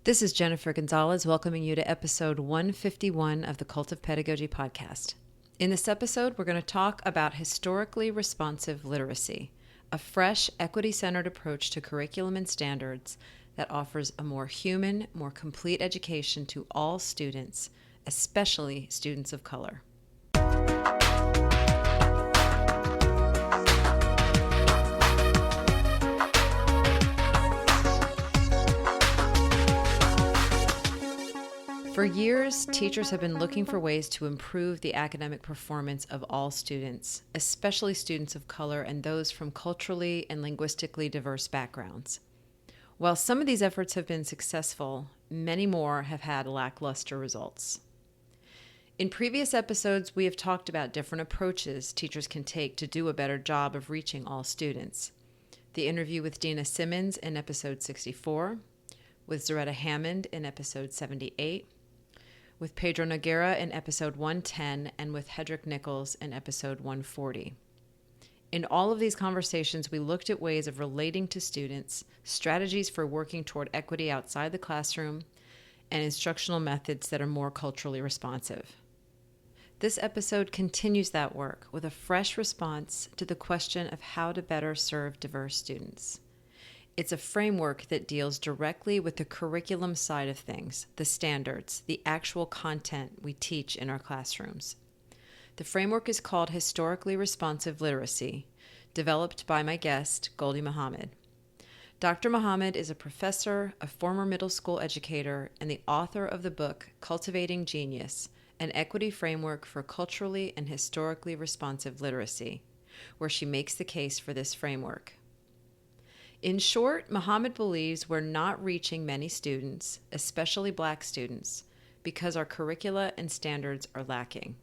This is Jennifer Gonzalez welcoming you to episode 151 of the Cult of Pedagogy podcast. In this episode, we're going to talk about historically responsive literacy, a fresh, equity-centered approach to curriculum and standards that offers a more human, more complete education to all students, especially students of color. For years, teachers have been looking for ways to improve the academic performance of all students, especially students of color and those from culturally and linguistically diverse backgrounds. While some of these efforts have been successful, many more have had lackluster results. In previous episodes, we have talked about different approaches teachers can take to do a better job of reaching all students. The interview with Dina Simmons in episode 64, with Zaretta Hammond in episode 78, with Pedro Noguera in episode 110, and with Hedrick Nichols in episode 140. In all of these conversations, we looked at ways of relating to students, strategies for working toward equity outside the classroom, and instructional methods that are more culturally responsive. This episode continues that work with a fresh response to the question of how to better serve diverse students. It's a framework that deals directly with the curriculum side of things, the standards, the actual content we teach in our classrooms. The framework is called Historically Responsive Literacy, developed by my guest, Gholdy Muhammad. Dr. Muhammad is a professor, a former middle school educator, and the author of the book Cultivating Genius, an equity framework for culturally and historically responsive literacy, where she makes the case for this framework. In short, Muhammad believes we're not reaching many students, especially Black students, because our curricula and standards are lacking.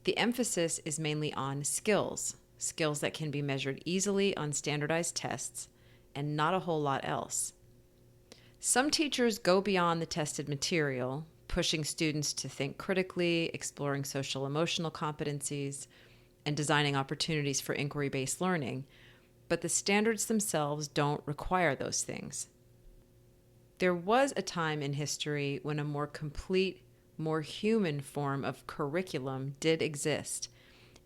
The emphasis is mainly on skills that can be measured easily on standardized tests, and not a whole lot else. Some teachers go beyond the tested material, pushing students to think critically, exploring social-emotional competencies, and designing opportunities for inquiry-based learning, but the standards themselves don't require those things. There was a time in history when a more complete, more human form of curriculum did exist,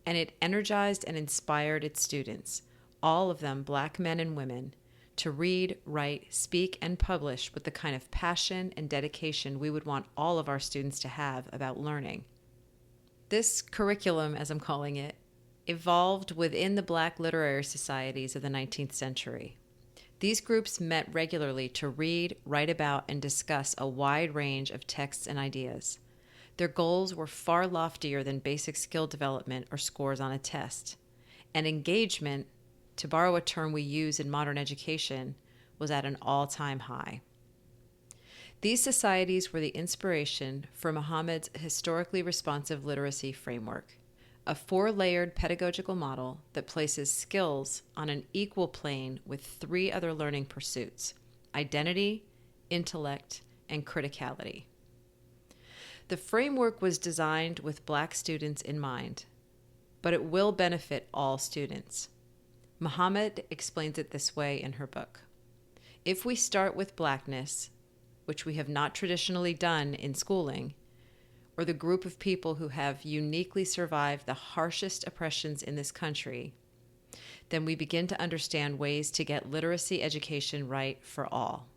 and it energized and inspired its students, all of them Black men and women, to read, write, speak, and publish with the kind of passion and dedication we would want all of our students to have about learning. This curriculum, as I'm calling it, evolved within the Black literary societies of the 19th century. These groups met regularly to read, write about, and discuss a wide range of texts and ideas. Their goals were far loftier than basic skill development or scores on a test. And engagement, to borrow a term we use in modern education, was at an all-time high. These societies were the inspiration for Muhammad's historically responsive literacy framework, a 4-layered pedagogical model that places skills on an equal plane with 3 other learning pursuits: identity, intellect, and criticality. The framework was designed with Black students in mind, but it will benefit all students. Muhammad explains it this way in her book. If we start with Blackness, which we have not traditionally done in schooling, or the group of people who have uniquely survived the harshest oppressions in this country, then we begin to understand ways to get literacy education right for all.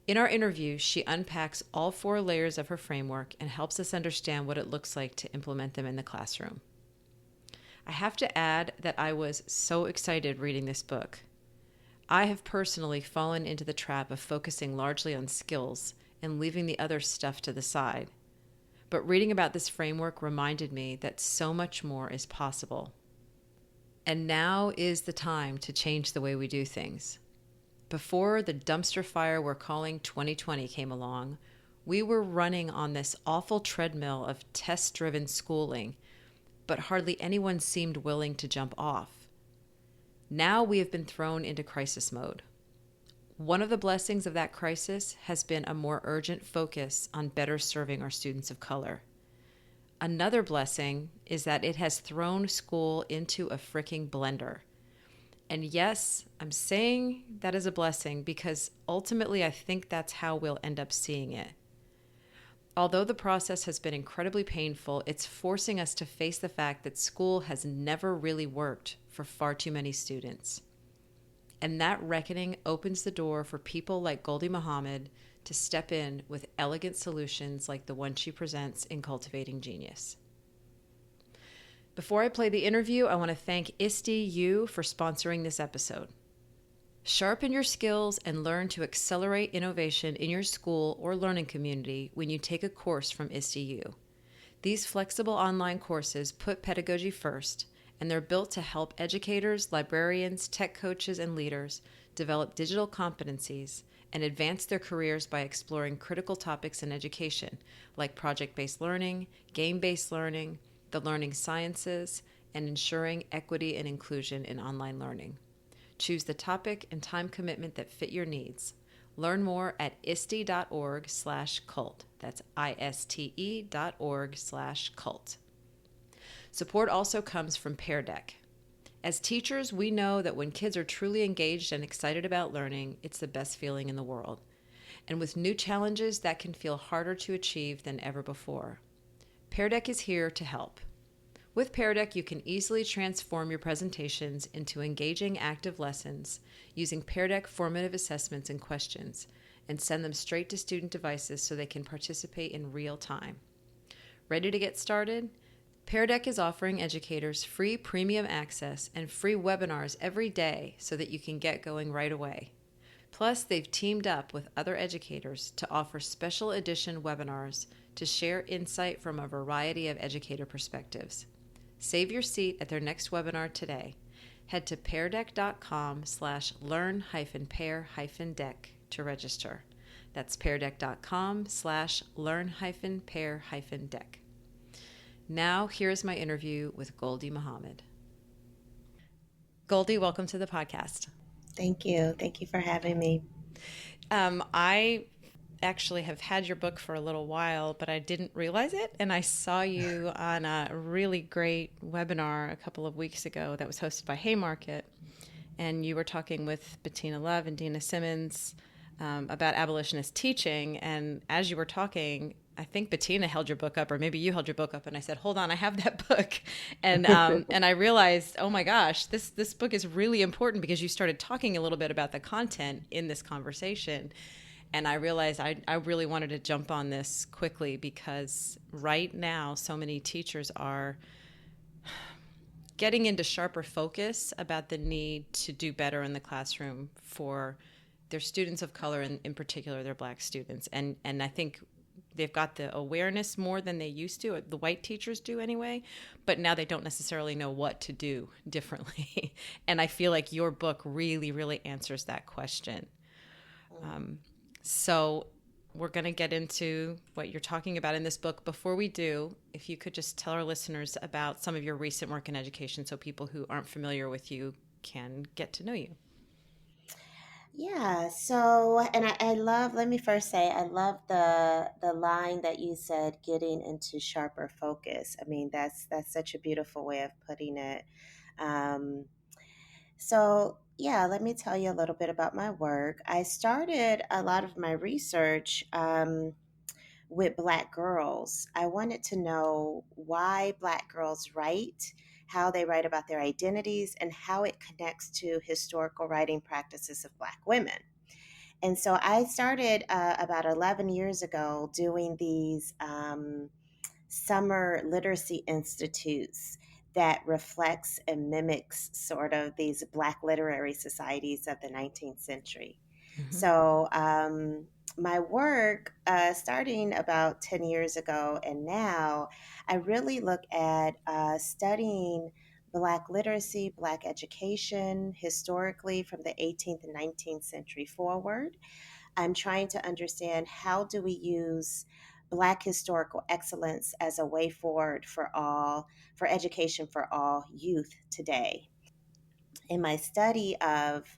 In our interview, she unpacks all 4 layers of her framework and helps us understand what it looks like to implement them in the classroom. I have to add that I was so excited reading this book. I have personally fallen into the trap of focusing largely on skills and leaving the other stuff to the side. But reading about this framework reminded me that so much more is possible. And now is the time to change the way we do things. Before the dumpster fire we're calling 2020 came along, we were running on this awful treadmill of test-driven schooling, but hardly anyone seemed willing to jump off. Now we have been thrown into crisis mode. One of the blessings of that crisis has been a more urgent focus on better serving our students of color. Another blessing is that it has thrown school into a fricking blender. And yes, I'm saying that is a blessing because ultimately I think that's how we'll end up seeing it. Although the process has been incredibly painful, it's forcing us to face the fact that school has never really worked for far too many students. And that reckoning opens the door for people like Gholdy Muhammad to step in with elegant solutions like the one she presents in Cultivating Genius. Before I play the interview, I want to thank ISTE-U for sponsoring this episode. Sharpen your skills and learn to accelerate innovation in your school or learning community when you take a course from ISTE-U. These flexible online courses put pedagogy first, and they're built to help educators, librarians, tech coaches, and leaders develop digital competencies and advance their careers by exploring critical topics in education, like project-based learning, game-based learning, the learning sciences, and ensuring equity and inclusion in online learning. Choose the topic and time commitment that fit your needs. Learn more at iste.org/cult. That's ISTE.org/cult. Support also comes from Pear Deck. As teachers, we know that when kids are truly engaged and excited about learning, it's the best feeling in the world. And with new challenges, that can feel harder to achieve than ever before. Pear Deck is here to help. With Pear Deck, you can easily transform your presentations into engaging, active lessons using Pear Deck formative assessments and questions, and send them straight to student devices so they can participate in real time. Ready to get started? Pear Deck is offering educators free premium access and free webinars every day so that you can get going right away. Plus, they've teamed up with other educators to offer special edition webinars to share insight from a variety of educator perspectives. Save your seat at their next webinar today. Head to peardeck.com/learn-pair-deck to register. That's peardeck.com/learn-pair-deck. Now, here's my interview with Gholdy Muhammad. Gholdy, welcome to the podcast. Thank you. Thank you for having me. I actually have had your book for a little while, but I didn't realize it. And I saw you on a really great webinar a couple of weeks ago that was hosted by Haymarket. And you were talking with Bettina Love and Dina Simmons about abolitionist teaching. And as you were talking, I think Bettina held your book up, or maybe you held your book up, and I said, "Hold on, I have that book," and I realized, oh my gosh, this book is really important because you started talking a little bit about the content in this conversation, and I realized I really wanted to jump on this quickly because right now so many teachers are getting into sharper focus about the need to do better in the classroom for their students of color, and in particular their Black students, and I think they've got the awareness more than they used to. The white teachers do anyway, but now they don't necessarily know what to do differently. And I feel like your book really, really answers that question. So we're going to get into what you're talking about in this book. Before we do, if you could just tell our listeners about some of your recent work in education so people who aren't familiar with you can get to know you. Yeah, so and I love, let me first say I love the line that you said, getting into sharper focus. I mean, that's such a beautiful way of putting it. Um, so yeah, let me tell you a little bit about my work. I started a lot of my research with Black girls. I wanted to know why Black girls write, how they write about their identities, and how it connects to historical writing practices of Black women. And so I started about 11 years ago doing these summer literacy institutes that reflects and mimics sort of these Black literary societies of the 19th century. Mm-hmm. So my work, starting about 10 years ago and now, I really look at studying Black literacy, Black education historically from the 18th and 19th century forward. I'm trying to understand, how do we use Black historical excellence as a way forward for education for all youth today. In my study of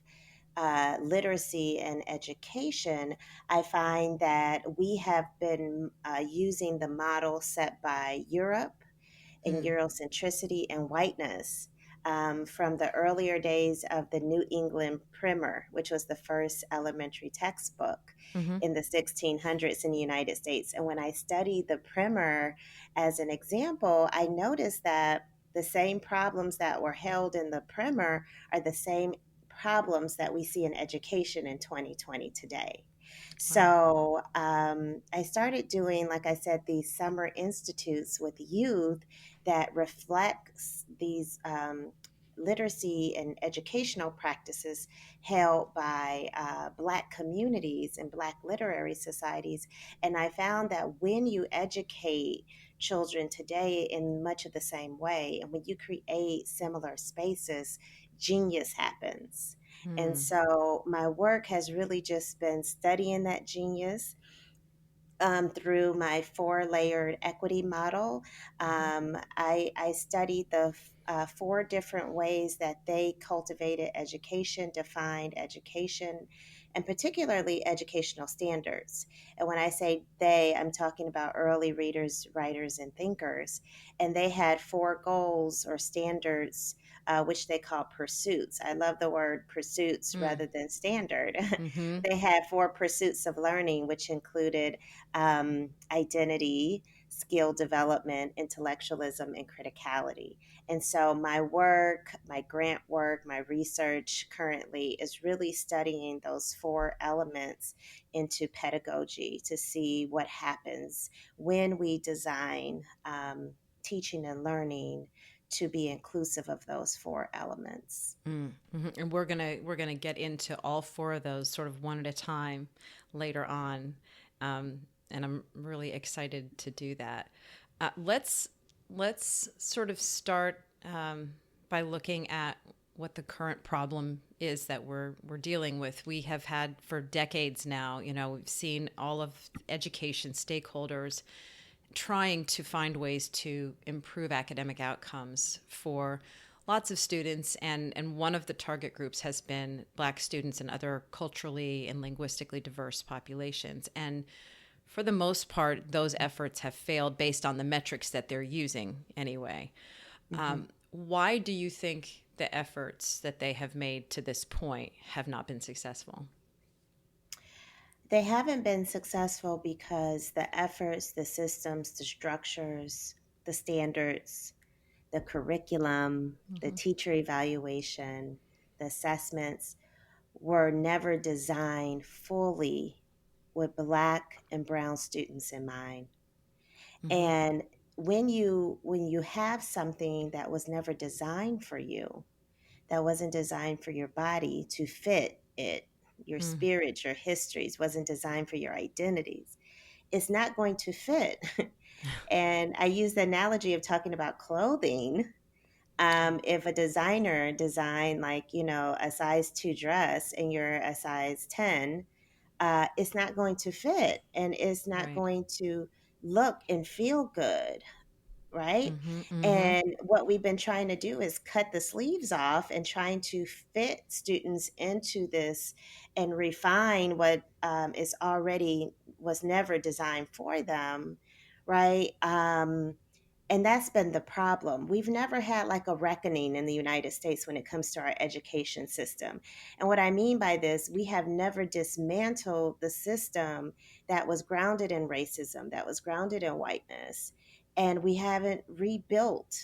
literacy and education, I find that we have been using the model set by Europe and Eurocentricity and whiteness from the earlier days of the New England Primer, which was the first elementary textbook Mm-hmm. in the 1600s in the United States. And when I studied the Primer as an example, I noticed that the same problems that were held in the Primer are the same problems that we see in education in 2020 today. Wow. So I started doing, like I said, these summer institutes with youth that reflects these literacy and educational practices held by Black communities and Black literary societies. And I found that when you educate children today in much of the same way, and when you create similar spaces, genius happens. And Mm-hmm. so my work has really just been studying that genius through my four-layered equity model. I studied the four different ways that they cultivated education, defined education, and particularly educational standards. And when I say they, I'm talking about early readers, writers, and thinkers. And they had four goals or standards, which they call pursuits. I love the word pursuits Mm. rather than standard. Mm-hmm. They had four pursuits of learning, which included identity, skill development, intellectualism, and criticality. And so, my work, my grant work, my research currently is really studying those four elements into pedagogy to see what happens when we design teaching and learning to be inclusive of those four elements. Mm-hmm. And we're gonna get into all four of those sort of one at a time later on, um, and I'm really excited to do that. Let's sort of start by looking at what the current problem is that we're dealing with. We have had for decades now. We've seen all of education stakeholders trying to find ways to improve academic outcomes for lots of students, and one of the target groups has been Black students and other culturally and linguistically diverse populations. And for the most part, those efforts have failed based on the metrics that they're using anyway. Mhm. Why do you think the efforts that they have made to this point have not been successful? They haven't been successful because the efforts, the systems, the structures, the standards, the curriculum, the Mm-hmm. teacher evaluation, the assessments were never designed fully with Black and Brown students in mind. Mm-hmm. And when you have something that was never designed for you, that wasn't designed for your body to fit it, your Mm. spirit, your histories, wasn't designed for your identities, it's not going to fit. And I use the analogy of talking about clothing. If a designer designed like, a size 2 dress and you're a size 10, it's not going to fit and it's not Right. going to look and feel good, right? Mm-hmm. Mm-hmm. And what we've been trying to do is cut the sleeves off and trying to fit students into this and refine what is already was never designed for them, right? And that's been the problem. We've never had like a reckoning in the United States when it comes to our education system. And what I mean by this, we have never dismantled the system that was grounded in racism, that was grounded in whiteness, and we haven't rebuilt.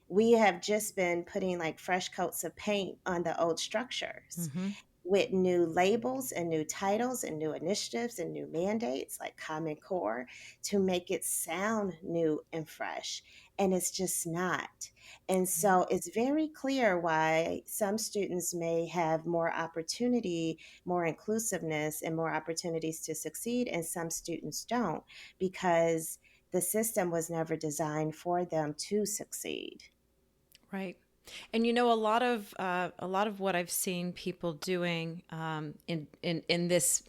We have just been putting like fresh coats of paint on the old structures Mm-hmm. with new labels and new titles and new initiatives and new mandates like Common Core to make it sound new and fresh. And it's just not. And Right. so it's very clear why some students may have more opportunity, more inclusiveness, and more opportunities to succeed, and some students don't because the system was never designed for them to succeed. Right. And a lot of what I've seen people doing in this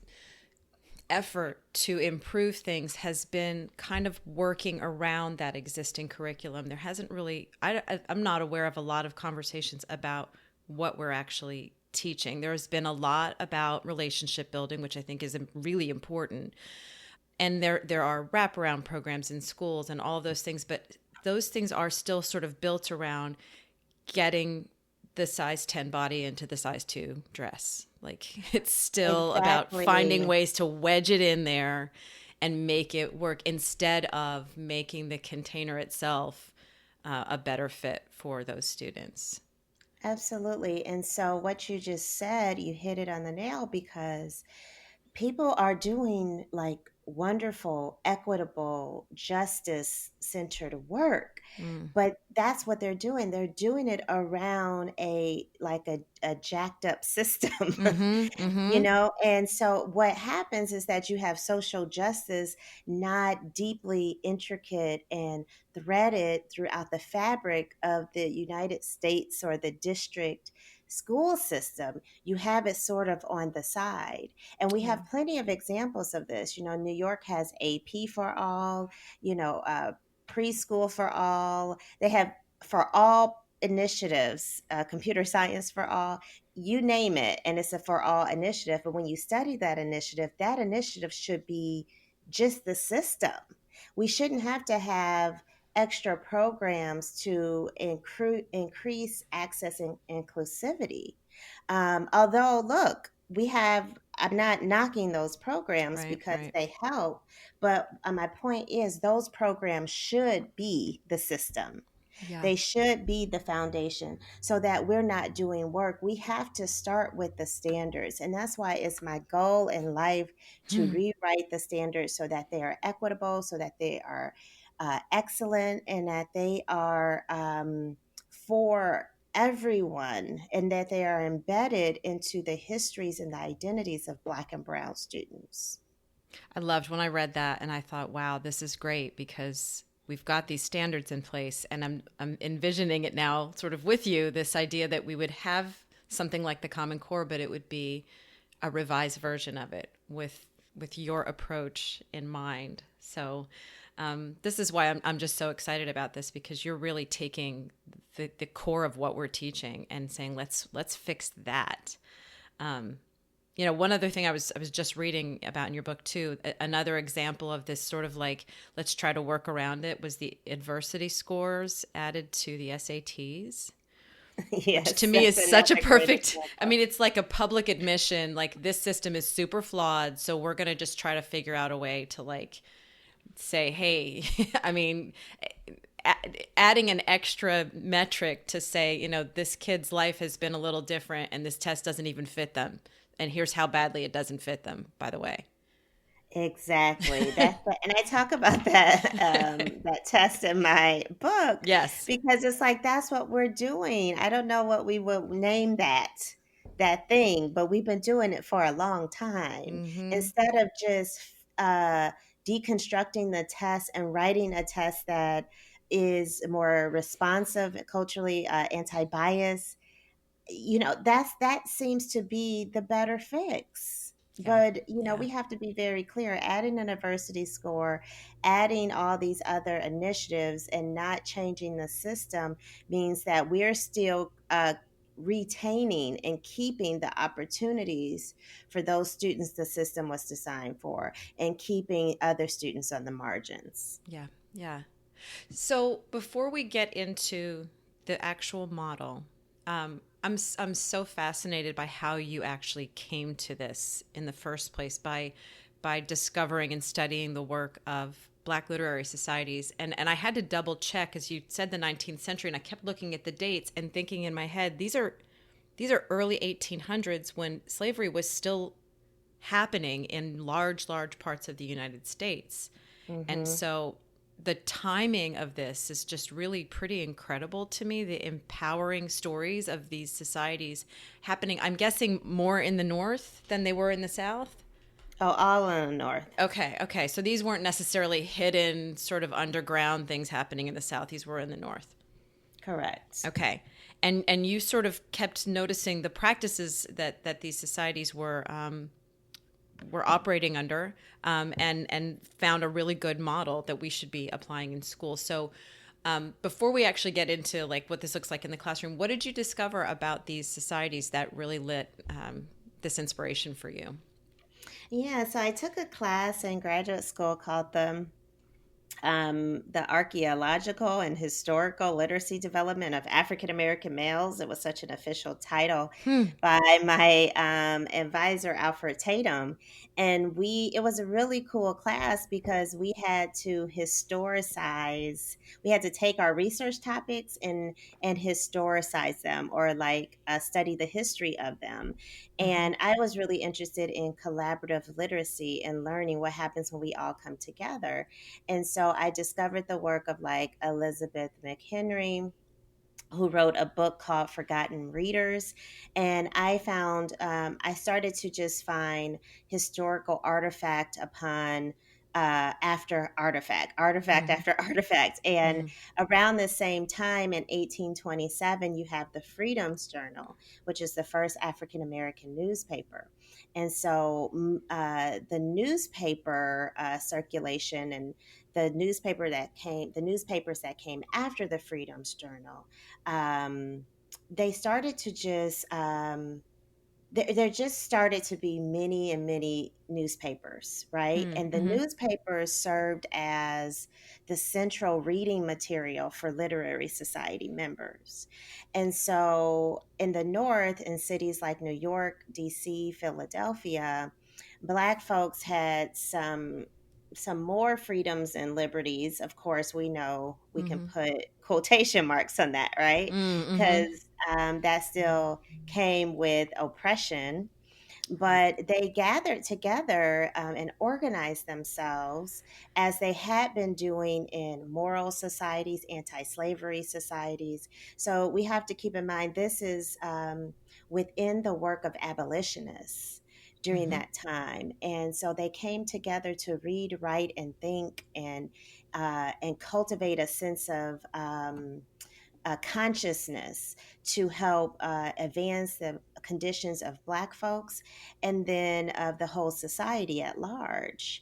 effort to improve things has been kind of working around that existing curriculum. There hasn't really I'm not aware of a lot of conversations about what we're actually teaching. There's been a lot about relationship building, which I think is really important, and there are wraparound programs in schools and all of those things, but those things are still sort of built around getting the size 10 body into the size 2 dress. Like it's still about finding Exactly. ways to wedge it in there and make it work instead of making the container itself a better fit for those students. Absolutely. And so, what you just said, you hit it on the nail because people are doing like wonderful, equitable, justice centered work. Mm. But that's what they're doing. They're doing it around a jacked up system. Mm-hmm. Mm-hmm. And so what happens is that you have social justice not deeply intricate and threaded throughout the fabric of the United States or the district school system. You have it sort of on the side. And we Yeah. have plenty of examples of this. New York has AP for all, you know, preschool for all. They have for all initiatives, computer science for all, you name it, and it's a for all initiative. But when you study that initiative should be just the system. We shouldn't have to have extra programs to increase access and inclusivity. Although, look, I'm not knocking those programs Right. because Right. they help, but my point is those programs should be the system. Yeah. They should be the foundation so that we're not doing work. We have to start with the standards. And that's why it's my goal in life to Hmm. rewrite the standards so that they are equitable, so that they are excellent, and that they are for everyone, and that they are embedded into the histories and the identities of Black and Brown students. I loved when I read that and I thought, wow, this is great because we've got these standards in place and I'm envisioning it now sort of with you, this idea that we would have something like the Common Core, but it would be a revised version of it with your approach in mind. So this is why I'm just so excited about this because you're really taking the core of what we're teaching and saying let's fix that. One other thing I was just reading about in your book too, another example of this sort of like let's try to work around it was the adversity scores added to the SATs, which to Yes, me is that's such a another great perfect, I example. mean, it's like a public admission, like this system is super flawed, so we're going to just try to figure out a way to like say, hey, I mean, adding an extra metric to say, this kid's life has been a little different and this test doesn't even fit them. And here's how badly it doesn't fit them, by the way. Exactly. And I talk about that that test in my book Yes. because it's like that's what we're doing. I don't know what we would name that thing, but we've been doing it for a long time. Mm-hmm. Instead of just deconstructing the test and writing a test that is more responsive, culturally anti-bias, that seems to be the better fix. Yeah. But Yeah. we have to be very clear, adding an adversity score, adding all these other initiatives and not changing the system means that we're still retaining and keeping the opportunities for those students the system was designed for, and keeping other students on the margins. Yeah. Yeah. So before we get into the actual model, I'm so fascinated by how you actually came to this in the first place by discovering and studying the work of Black literary societies. And I had to double check, as you said, the 19th century, and I kept looking at the dates and thinking in my head, these are early 1800s when slavery was still happening in large parts of the United States. And Hmm. so the timing of this is just really pretty incredible to me. The empowering stories of these societies happening, I'm guessing, more in the North than they were in the South. Oh, all in the North. Okay, okay. So these weren't necessarily hidden, sort of underground things happening in the South. These were in the North. Correct. Okay. And you sort of kept noticing the practices that these societies were operating under, and found a really good model that we should be applying in school. So before we actually get into like what this looks like in the classroom, what did you discover about these societies that really lit this inspiration for you? Yeah, so I took a class in graduate school called the The archaeological and historical literacy development of African American males. It was such an official title Hmm. by my advisor, Alfred Tatum. And it was a really cool class because we had to take our research topics and historicize them, or like study the history of them. Mm-hmm. And I was really interested in collaborative literacy and learning what happens when we all come together. And so I discovered the work of like Elizabeth McHenry, who wrote a book called Forgotten Readers. And I started to just find historical artifact upon after artifact, artifact Mm-hmm. after artifact. And Mm-hmm. around the same time in 1827, you have the Freedom's Journal, which is the first African American newspaper. And so the newspaper circulation and the newspapers that came after the Freedom's Journal, they started to just there just started to be many and many newspapers, right? And the Mm-hmm. newspapers served as the central reading material for literary society members. And so in the North, in cities like New York, DC, Philadelphia, Black folks had some more freedoms and liberties. Of course, we know we can Mm-hmm. put quotation marks on that, right? Mm-hmm. Because that still came with oppression, but they gathered together and organized themselves as they had been doing in moral societies, anti slavery societies. So we have to keep in mind this is within the work of abolitionists during Mm-hmm. that time. And so they came together to read, write, and think and cultivate a sense of consciousness to help advance the conditions of Black folks and then of the whole society at large.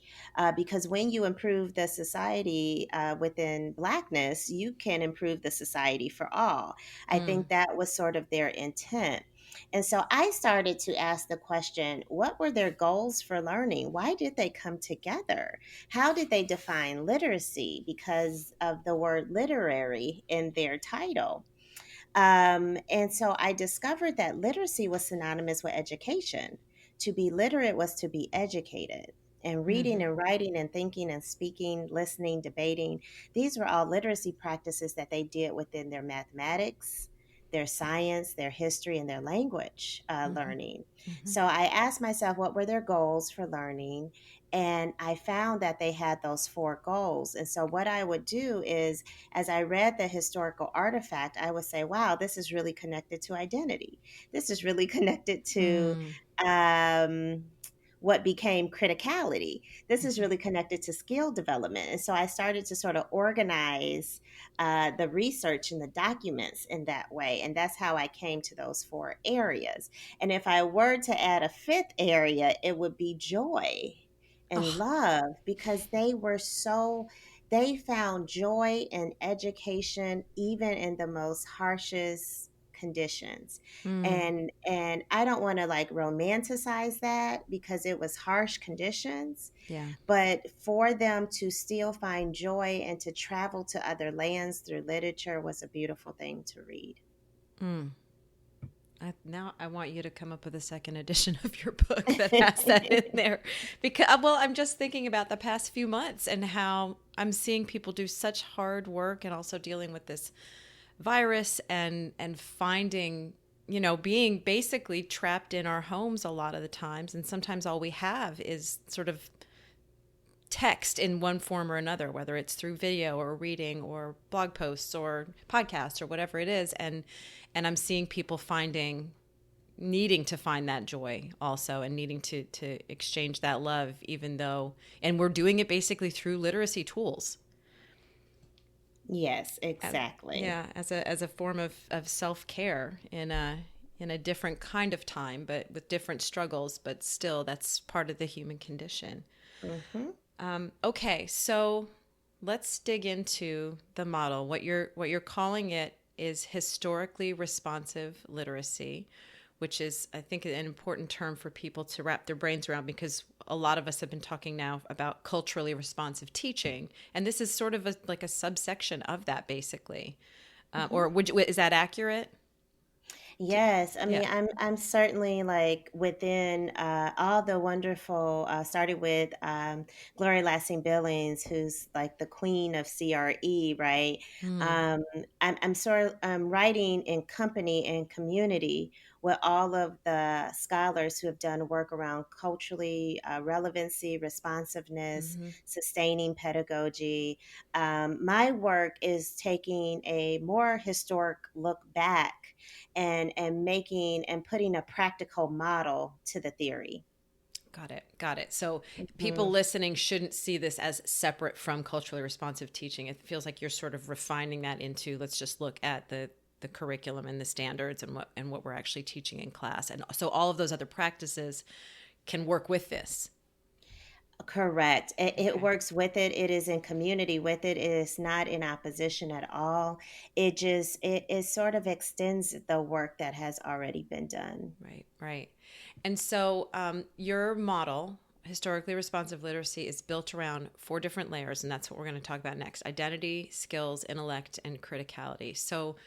Because when you improve the society within Blackness, you can improve the society for all. I Mm. think that was sort of their intent. And so I started to ask the question, what were their goals for learning? Why did they come together? How did they define literacy because of the word literary in their title? And so I discovered that literacy was synonymous with education. To be literate was to be educated. And reading Mm-hmm. and writing and thinking and speaking, listening, debating, these were all literacy practices that they did within their mathematics, their science, their history, and their language Mm-hmm. learning. Mm-hmm. So I asked myself, what were their goals for learning? And I found that they had those four goals. And so what I would do is, as I read the historical artifact, I would say, wow, this is really connected to identity. This is really connected to Mm. um, what became criticality. This is Mm-hmm. really connected to skill development. And so I started to sort of organize the research and the documents in that way. And that's how I came to those four areas. And if I were to add a fifth area, it would be joy and Oh. love, because they found joy in education even in the most harshest conditions. Mm. And I don't want to like romanticize that because it was harsh conditions, Yeah. but for them to still find joy and to travel to other lands through literature was a beautiful thing to read. Mm. Now I want you to come up with a second edition of your book that has that in there, because well, I'm just thinking about the past few months and how I'm seeing people do such hard work and also dealing with this virus and finding, being basically trapped in our homes a lot of the times, and sometimes all we have is sort of text in one form or another, whether it's through video or reading or blog posts or podcasts or whatever it is. And I'm seeing people needing to find that joy also, and needing to exchange that love, even though, and we're doing it basically through literacy tools. Yes, uh, exactly. yeah, as a form of self-care in a different kind of time, but with different struggles, but still that's part of the human condition. Hmm. Okay, so let's dig into the model. What you're calling it is historically responsive literacy, which is, I think, an important term for people to wrap their brains around, because a lot of us have been talking now about culturally responsive teaching, and this is sort of like a subsection of that, basically. Mhm. Or is that accurate? Do- Yes, I Yeah. mean, I'm certainly like within all the wonderful. Started with Gloria Lassing Billings, who's like the queen of CRE, right? Mm, Um, I'm sort of writing in company and community with all of the scholars who have done work around culturally relevancy, responsiveness, hmm. sustaining pedagogy. My work is taking a more historic look back and making and putting a practical model to the theory. Got it. Got it. So people Mhm. listening shouldn't see this as separate from culturally responsive teaching. It feels like you're sort of refining that into, let's just look at the curriculum and the standards and what we're actually teaching in class. And so all of those other practices can work with this. Correct. It Okay. works with it. It is in community with it. It is not in opposition at all. It sort of extends the work that has already been done. Right, right. And so your model, historically responsive literacy, is built around four different layers, and that's what we're going to talk about next: identity, skills, intellect, and criticality. So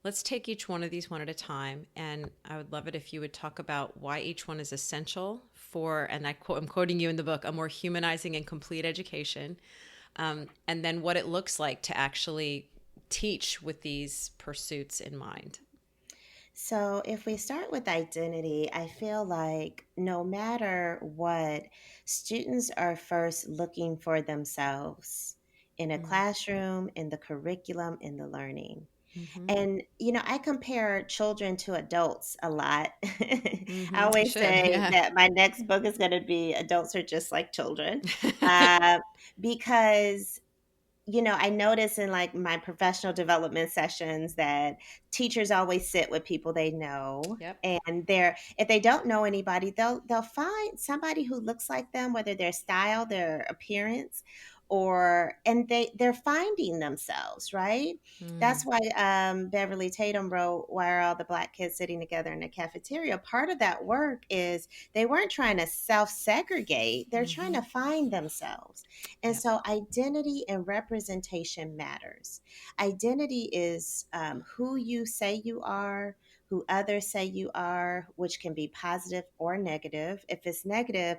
let's take each one of these one at a time. And I would love it if you would talk about why each one is essential for, and I'm quoting you in the book, a more humanizing and complete education. And then what it looks like to actually teach with these pursuits in mind. So, if we start with identity, I feel like no matter what, students are first looking for themselves in a Mm. classroom, in the curriculum, in the learning. Mm-hmm. And, I compare children to adults a lot. I Mm-hmm. You always should, say yeah. that my next book is going to be Adults Are Just Like Children, uh, because I notice in like my professional development sessions that teachers always sit with people they know. Yep. And they're if they don't know anybody, they'll find somebody who looks like them, whether their style, their appearance, and they're finding themselves, right? Mm, That's why Beverly Tatum wrote "Why Are All the Black Kids Sitting Together in the Cafeteria?" Part of that work is they weren't trying to self-segregate; they're trying mm-hmm. to find themselves. And Yep. so identity and representation matters. Identity is who you say you are, who others say you are, which can be positive or negative. If it's negative,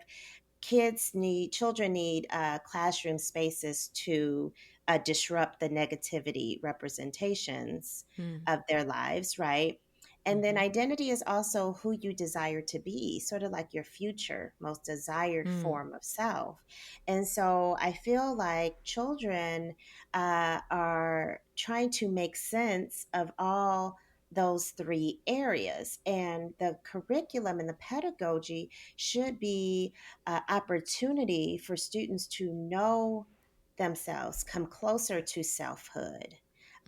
children need classroom spaces to disrupt the negativity representations Mm, of their lives, right? And then mm-hmm. identity is also who you desire to be, sort of like your future, most desired Mm, form of self. And so I feel like children are trying to make sense of all those three areas. And the curriculum and the pedagogy should be opportunity for students to know themselves, come closer to selfhood,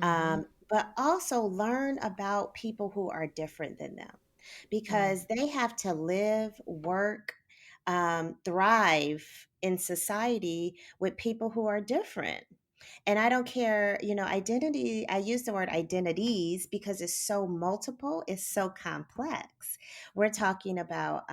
mm-hmm. but also learn about people who are different than them Mm, because they have to live, work, thrive in society with people who are different. And I don't care, identity, I use the word identities because it's so multiple, it's so complex. We're talking about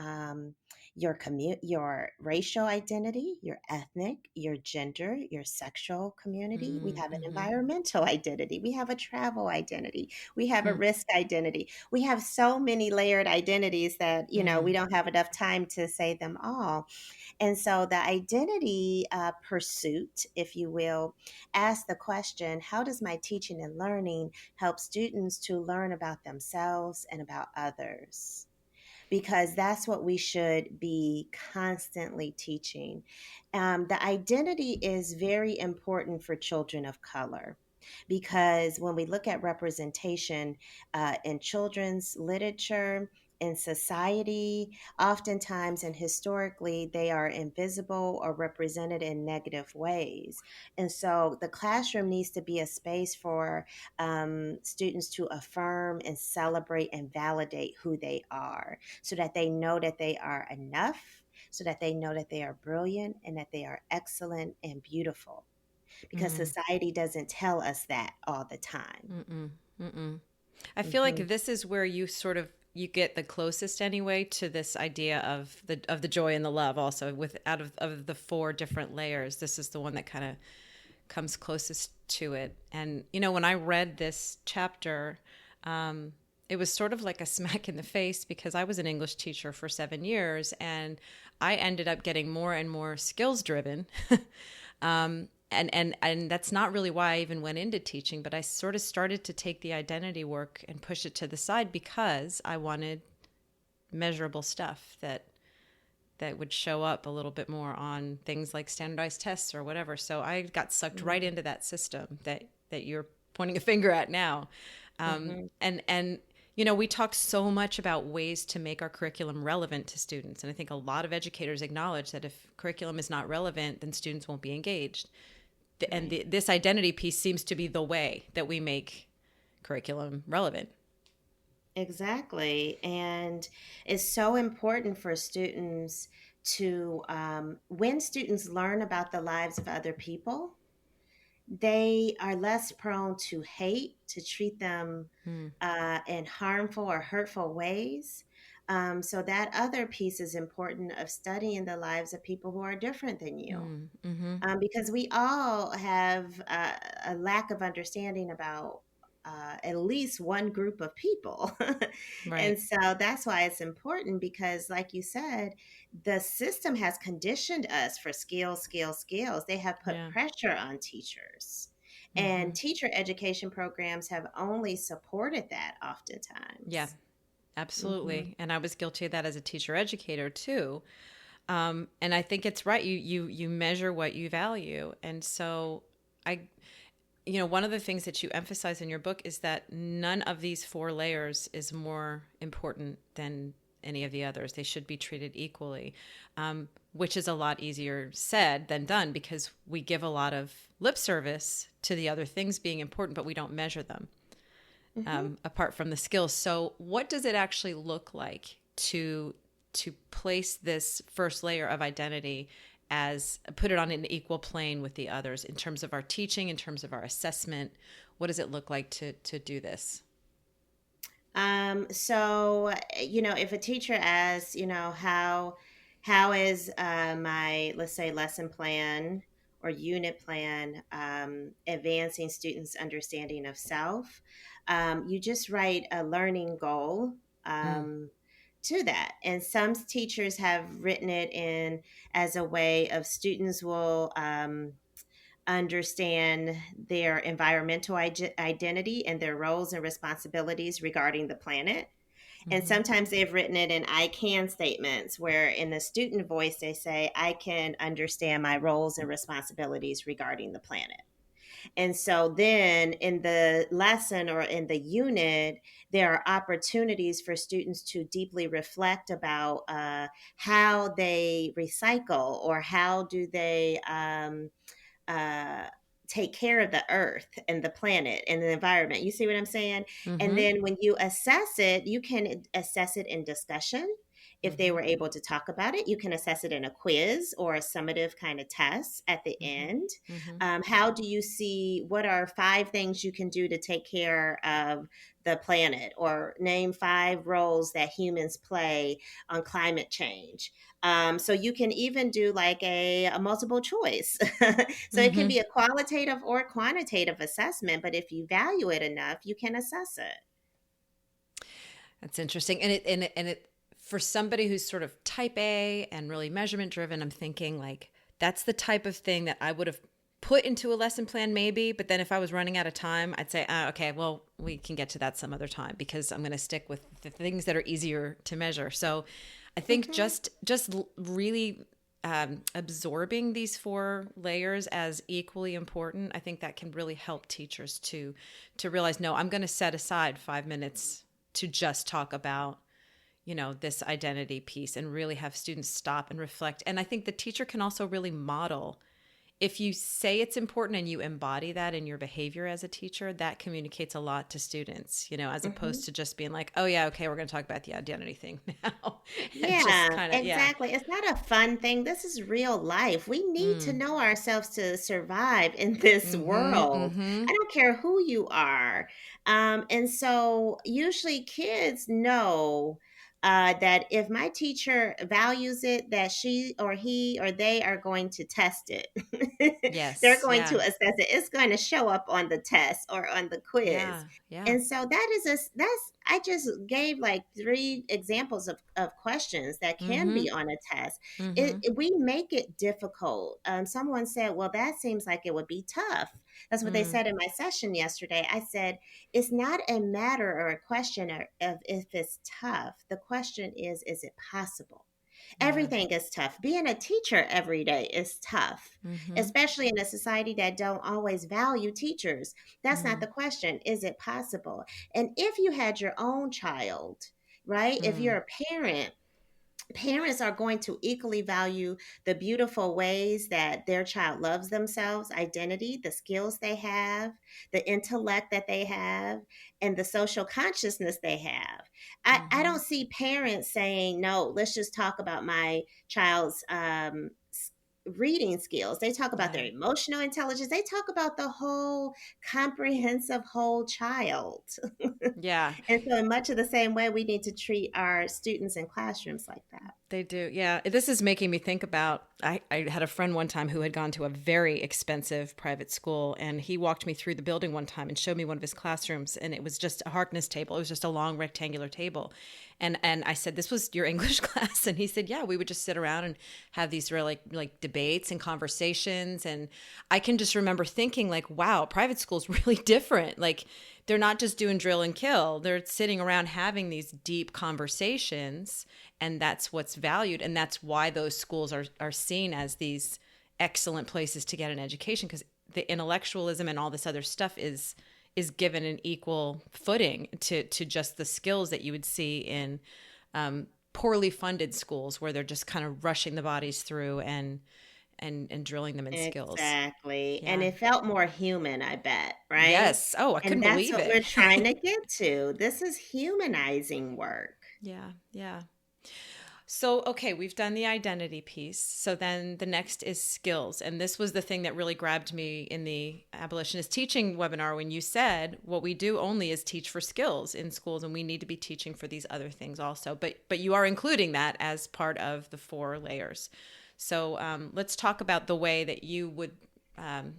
your racial identity, your ethnic, your gender, your sexual community. We have an mm-hmm. environmental identity. We have a travel identity. We have a Mm, risk identity. We have so many layered identities that, we mm, don't have enough time to say them all. And so the identity pursuit, if you will, asks the question, how does my teaching and learning help students to learn about themselves and about others? Because that's what we should be constantly teaching. The identity is very important for children of color because when we look at representation in children's literature, in society, oftentimes and historically, they are invisible or represented in negative ways. And so the classroom needs to be a space for students to affirm and celebrate and validate who they are so that they know that they are enough, so that they know that they are brilliant and that they are excellent and beautiful. Because mm, society doesn't tell us that all the time. mm-mm, mm-mm. I feel Hmm. like this is where you sort of you get the closest anyway to this idea of the joy and the love. Also, with out of the four different layers, this is the one that kind of comes closest to it. And when I read this chapter, it was sort of like a smack in the face, because I was an English teacher for 7 years, and I ended up getting more and more skills driven. And that's not really why I even went into teaching, but I sort of started to take the identity work and push it to the side, because I wanted measurable stuff that would show up a little bit more on things like standardized tests or whatever. So I got sucked right into that system that you're pointing a finger at now. Mm-hmm. And we talk so much about ways to make our curriculum relevant to students. And I think a lot of educators acknowledge that if curriculum is not relevant, then students won't be engaged. And this identity piece seems to be the way that we make curriculum relevant. Exactly. And it's so important for students to, when students learn about the lives of other people, they are less prone to hate, to treat them Mm, in harmful or hurtful ways. So that other piece is important, of studying the lives of people who are different than you. mm-hmm. Because we all have a lack of understanding about at least one group of people. And Right. so that's why it's important, because, like you said, the system has conditioned us for skills, skills, skills. They have put Yeah. pressure on teachers. And Mm-hmm. teacher education programs have only supported that Yeah, oftentimes. Hmm. absolutely. And I was guilty of that as a teacher educator too. And I think it's right. You measure what you value. And so I, one of the things that you emphasize in your book is that none of these four layers is more important than any of the others. They should be treated equally, which is a lot easier said than done, because we give a lot of lip service to the other things being important, but we don't measure them, Hmm. apart from the skills. So what does it actually look like to place this first layer of identity, as put it on an equal plane with the others, in terms of our teaching, in terms of our assessment? What does it look like to do this? If a teacher asks, how is my, let's say, lesson plan or unit plan advancing students' understanding of self, you just write a learning goal Mm, to that. And some teachers have written it in as a way of students will understand their environmental identity and their roles and responsibilities regarding the planet. And mm-hmm, sometimes they've written it in I can statements, where in the student voice they say, I can understand my roles and responsibilities regarding the planet. And so then in the lesson or in the unit, there are opportunities for students to deeply reflect about how they recycle, or how do they uh, take care of the earth and the planet and the environment. You see what I'm saying? And mm-hmm, then when you assess it, you can assess it in discussion. If they mm-hmm, were able to talk about it, you can assess it in a quiz or a summative kind of test at the mm-hmm, end. mm-hmm, How do you see, what are 5 things you can do to take care of the planet, or name 5 roles that humans play on climate change? So you can even do like a multiple choice. So it can mm-hmm. be a qualitative or quantitative assessment, but if you value it enough, you can assess it. That's interesting. And it for somebody who's sort of type A and really measurement driven, I'm thinking like that's the type of thing that I would have put into a lesson plan maybe, but then if I was running out of time, I'd say, okay, well, we can get to that some other time, because I'm going to stick with the things that are easier to measure. So I think Hmm. just really absorbing these four layers as equally important, I think that can really help teachers to realize, no, I'm going to set aside 5 minutes to just talk about this identity piece, and really have students stop and reflect. And I think the teacher can also really model if you say it's important and you embody that in your behavior as a teacher, that communicates a lot to students, as Mhm. opposed to just being like, oh, yeah, okay, we're going to talk about the identity thing now. And just Yeah, kind of, yeah. exactly. It's not a fun thing. This is real life. We need to Mm. know ourselves to survive in this Mm-hmm. world. Mm-hmm. I don't care who you are. And so, usually, kids know that if my teacher values it, that she or he or they are going to test it. They're Yes. going to Yeah. assess it. It's going to show up on the test or on the quiz. Yeah. Yeah. And so that's I just gave like three examples of questions that can Mm-hmm. be on a test. Mm-hmm. We make it difficult. Someone said, well, that seems like it would be tough. That's what they Mm. said in my session yesterday. I said, it's not a matter or a question of if it's tough. The question is it possible? Yeah. Everything is tough. Being a teacher every day is tough, Mm-hmm. especially in a society that don't always value teachers. That's not Mm. the question. Is it possible? And if you had your own child, right? If Mm. you're a parent, parents are going to equally value the beautiful ways that their child loves themselves, identity, the skills they have, the intellect that they have, and the social consciousness they have. I Mm-hmm. don't see parents saying, no, let's just talk about my child's reading skills. They talk about Yeah. their emotional intelligence. They talk about the whole comprehensive whole child. Yeah. And so, in much of the same way, we need to treat our students in classrooms like that. They do. Yeah. This is making me think about I had a friend one time who had gone to a very expensive private school, and he walked me through the building one time and showed me one of his classrooms, and it was just a Harkness table. It was just a long rectangular table. And I said, "This was your English class?" And he said, "Yeah, we would just sit around and have these really like debates and conversations." And I can just remember thinking like, "Wow, private school's really different." Like they're not just doing drill and kill. They're sitting around having these deep conversations, and that's what's valued, and that's why those schools are seen as these excellent places to get an education, because the intellectualism and all this other stuff is given an equal footing to just the skills that you would see in poorly funded schools where they're just kind of rushing the bodies through and drilling them in skills. Exactly. And Yeah. it felt more human, I bet, right? Yes. Oh, I And couldn't that's believe what it. we're trying to get to. This is humanizing work. Yeah. Yeah. So, okay, we've done the identity piece. So then the next is skills. And this was the thing that really grabbed me in the abolitionist teaching webinar when you said what we do only is teach for skills in schools, and we need to be teaching for these other things also. But you are including that as part of the four layers. So let's talk about the way that you would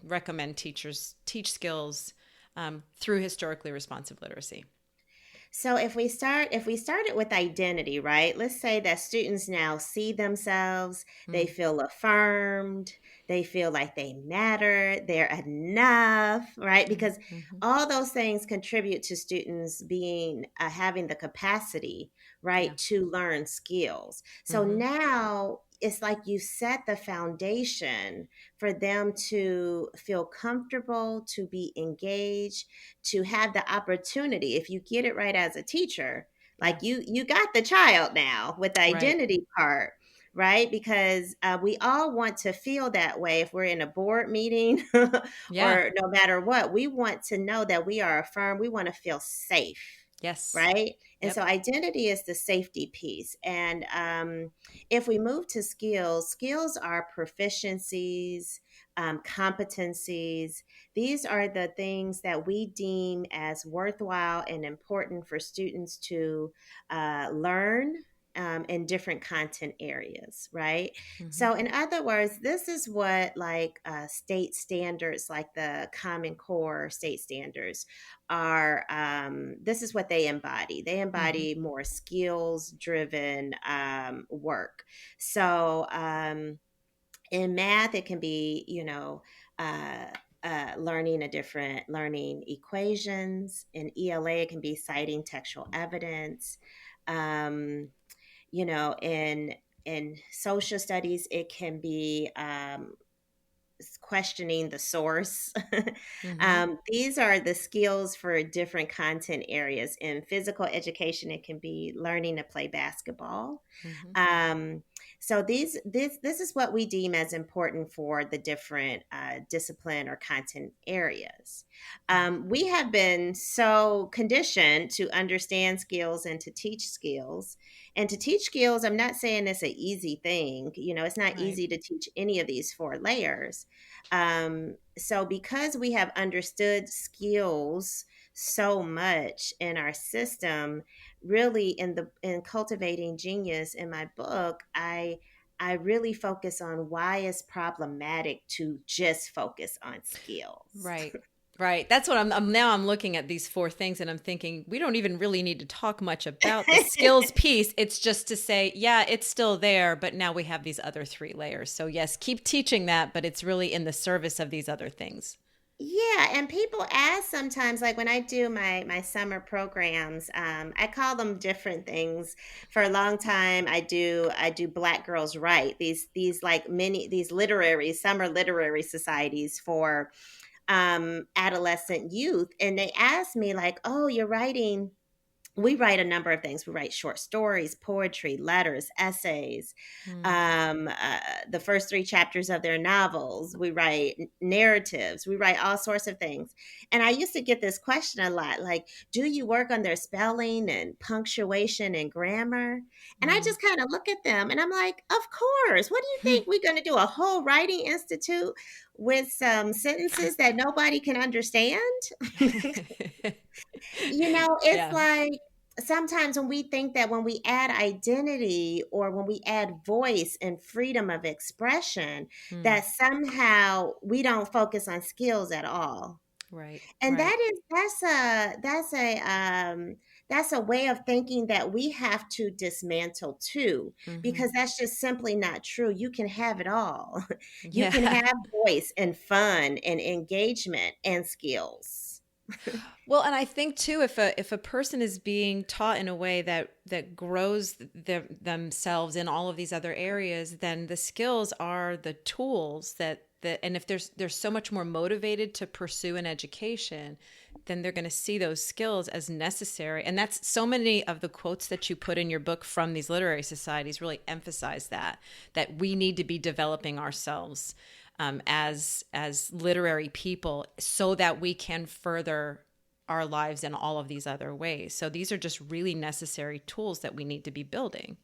recommend teachers teach skills through historically responsive literacy. So if we started with identity, right? Let's say that students now see themselves, they Mm, feel affirmed, they feel like they matter, they're enough, right? mm, Because mm-hmm. all those things contribute to students being having the capacity, Yeah. right, to learn skills. So Mm-hmm. now it's like you set the foundation for them to feel comfortable, to be engaged, to have the opportunity. If you get it right as a teacher, like Yeah. you got the child now with the Right. identity part, right? Because we all want to feel that way if we're in a board meeting Yeah. or no matter what. We want to know that we are affirmed. We want to feel safe, Yes. right? And so Yep. identity is the safety piece. And if we move to skills, skills are proficiencies, competencies. These are the things that we deem as worthwhile and important for students to learn. In different content areas, right? Mm-hmm. So, in other words, this is what like state standards, like the Common Core state standards, are this is what they embody. They Mm-hmm. embody more skills driven work. So in math it can be uh, learning equations. In ELA it can be citing textual evidence. um, in social studies it can be questioning the source. Mm-hmm. These are the skills for different content areas. In physical education, it can be learning to play basketball. Mm-hmm. Um, So this is what we deem as important for the different discipline or content areas. Yeah. We have been so conditioned to understand skills and to teach skills. And to teach skills, I'm not saying it's an easy thing. You know, it's not Right. easy to teach any of these four layers. So because we have understood skills so much in our system, really in cultivating genius in my book, I really focus on why it's problematic to just focus on skills. Right. Right. That's what I'm now I'm looking at these four things and I'm thinking we don't even really need to talk much about the skills piece. It's just to say, yeah, it's still there, but now we have these other three layers. So yes, keep teaching that, but it's really in the service of these other things. Yeah, and people ask sometimes, like when I do my summer programs, I call them different things. For a long time, I do Black Girls Write, these like mini these literary summer literary societies for adolescent youth, and they ask me like, "Oh, you're writing." We write a number of things. We write short stories, poetry, letters, essays, Mm. the first three chapters of their novels. We write narratives. We write all sorts of things. And I used to get this question a lot like, do you work on their spelling and punctuation and grammar? And I Mm. just kind of look at them and I'm like, of course. What do you think? We're going to do a whole writing institute with some sentences that nobody can understand? You know, it's Yeah. like sometimes when we think that when we add identity or when we add voice and freedom of expression, Mm. that somehow we don't focus on skills at all. Right. And Right. that's a way of thinking that we have to dismantle too, Hmm. because that's just simply not true. You can have it all. You can Yeah. have voice and fun and engagement and skills. Well, and I think too, if a person is being taught in a way that grows themselves in all of these other areas, then the skills are the tools and if they're so much more motivated to pursue an education, then they're going to see those skills as necessary. And that's so many of the quotes that you put in your book from these literary societies really emphasize that we need to be developing ourselves as literary people so that we can further our lives in all of these other ways. So these are just really necessary tools that we need to be building.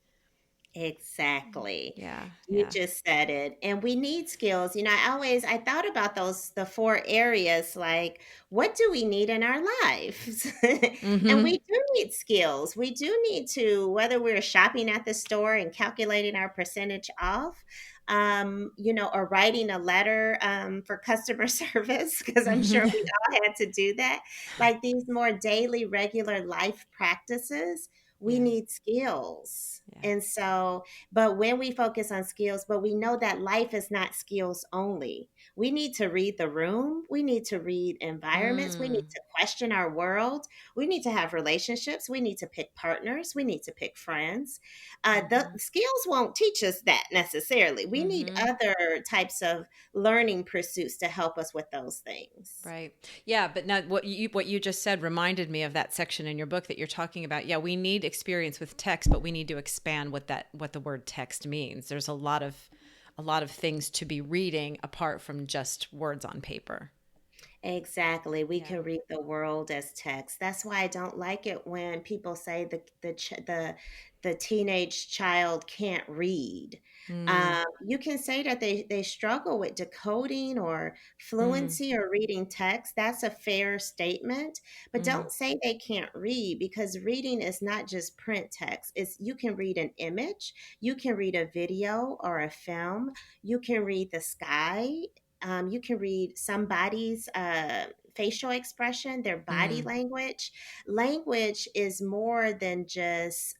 Exactly. Yeah, You yeah. just said it. And we need skills. You know, I thought about the four areas like, what do we need in our lives? And Mm-hmm. we do need skills. We do need to, whether we're shopping at the store and calculating our percentage off, or writing a letter for customer service, because I'm sure we all had to do that. Like these more daily, regular life practices, we Yeah, need skills. yeah. And so, but when we focus on skills, but we know that life is not skills only. We need to read the room. We need to read environments. We need Mm. to question our world. We need to have relationships. We need to pick partners. We need to pick friends. The Mm-hmm. skills won't teach us that necessarily. We need Mm-hmm. other types of learning pursuits to help us with those things. Right. Yeah, but now what you just said reminded me of that section in your book that you're talking about. Yeah, we need experience with text, but we need to expand what the word text means. There's a lot of things to be reading apart from just words on paper. Exactly. We Yeah. can read the world as text. That's why I don't like it when people say the teenage child can't read. Mm. You can say that they struggle with decoding or Mm. fluency or reading text. That's a fair statement. But Mm. don't say they can't read, because reading is not just print text. It's you can read an image, you can read a video or a film, you can read the sky, you can read somebody's facial expression, their body Mm. language. Language is more than just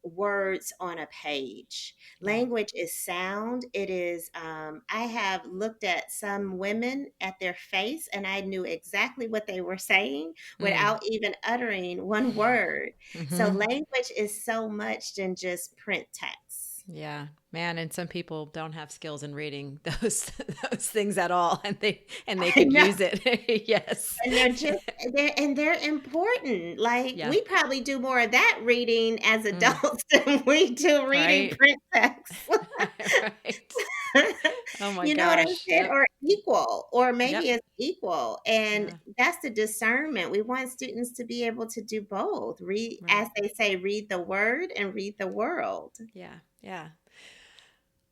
words on a page. Yeah. Language is sound. It is, I have looked at some women at their face and I knew exactly what they were saying Mm. without even uttering one word. So Mm-hmm. language is so much than just print text. Yeah, man, and some people don't have skills in reading those those things at all, and they I could know. use it. Yes. And they're important. Like Yeah. we probably do more of that reading as Mm, adults than we do reading right. print text. Right. Oh my You know what I'm gosh. saying? Yep. Or equal, or maybe Yep. it's equal. And Yeah. that's the discernment. We want students to be able to do both. Read, as Right. they say, read the word and read the world. Yeah. Yeah.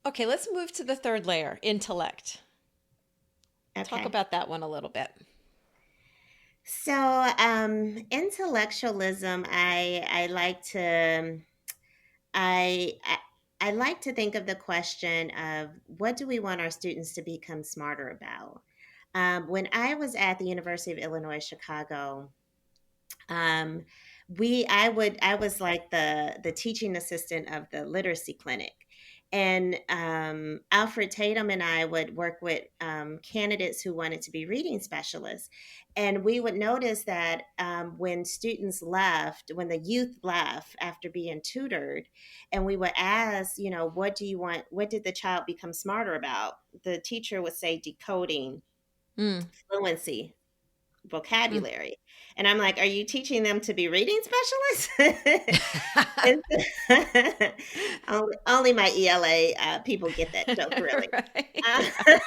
Okay, let's move to the third layer, intellect. Talk Okay. about that one a little bit. So, intellectualism, I like to I, I I like to think of the question of what do we want our students to become smarter about? When I was at the University of Illinois Chicago, um, I was like the teaching assistant of the literacy clinic, and Alfred Tatum and I would work with candidates who wanted to be reading specialists, and we would notice that when students left, when the youth left after being tutored, and we would ask, you know, what do you want? What did the child become smarter about? The teacher would say decoding, Mm. fluency, Mm. vocabulary. And I'm like, are you teaching them to be reading specialists? Only my ELA people get that joke, really. Right. Uh, Yeah.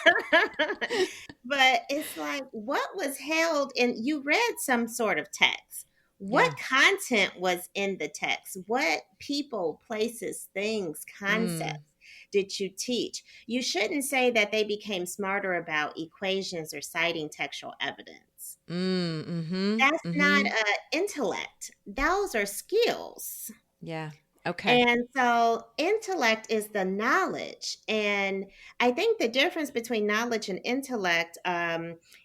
but it's like, what was held in, you read some sort of text. Yeah. What content was in the text? What people, places, things, Mm. concepts did you teach? You shouldn't say that they became smarter about equations or citing textual evidence. Mm. Mm-hmm. That's not Mm-hmm. intellect. Those are skills. Yeah. Okay. And so intellect is the knowledge. And I think the difference between knowledge and intellect,